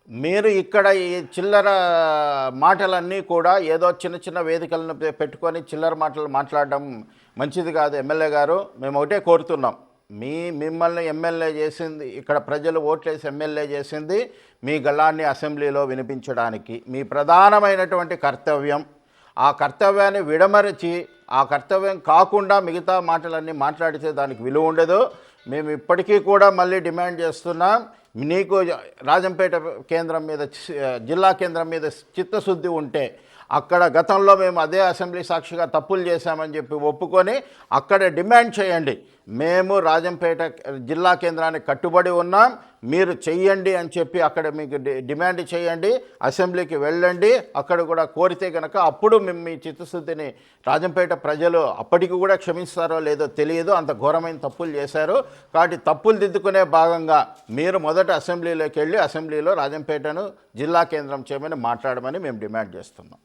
మీరు ఇక్కడ ఈ చిల్లర మాటలన్నీ కూడా ఏదో చిన్న చిన్న వేదికలను పెట్టుకొని చిల్లర మాటలు మాట్లాడడం మంచిది కాదు. ఎమ్మెల్యే గారు, మేము ఒకటే కోరుతున్నాం, మిమ్మల్ని ఎమ్మెల్యే చేసింది, ఇక్కడ ప్రజలు ఓట్లేసి ఎమ్మెల్యే చేసింది మీ గళాన్ని అసెంబ్లీలో వినిపించడానికి. మీ ప్రధానమైనటువంటి కర్తవ్యం, ఆ కర్తవ్యాన్ని విడమరచి ఆ కర్తవ్యం కాకుండా మిగతా మాటలన్నీ మాట్లాడితే దానికి విలువ ఉండదు. మేము ఇప్పటికీ కూడా మళ్ళీ డిమాండ్ చేస్తున్నాం, నీకు రాజంపేట కేంద్రం మీద, జిల్లా కేంద్రం మీద చిత్తశుద్ధి ఉంటే అక్కడ గతంలో మేము అదే అసెంబ్లీ సాక్షిగా తప్పులు చేశామని చెప్పి ఒప్పుకొని అక్కడ డిమాండ్ చేయండి. మేము రాజంపేట జిల్లా కేంద్రానికి కట్టుబడి ఉన్నాం, మీరు చెయ్యండి అని చెప్పి అక్కడ మీకు డిమాండ్ చేయండి. అసెంబ్లీకి వెళ్ళండి, అక్కడ కూడా కోరితే కనుక అప్పుడు మేము మీ చిత్తశుద్ధిని రాజంపేట ప్రజలు అప్పటికి కూడా క్షమిస్తారో లేదో తెలియదు, అంత ఘోరమైన తప్పులు చేశారు. కాబట్టి తప్పులు దిద్దుకునే భాగంగా మీరు మొదట అసెంబ్లీలోకి వెళ్ళి అసెంబ్లీలో రాజంపేటను జిల్లా కేంద్రం చేయమని మాట్లాడమని మేము డిమాండ్ చేస్తున్నాం.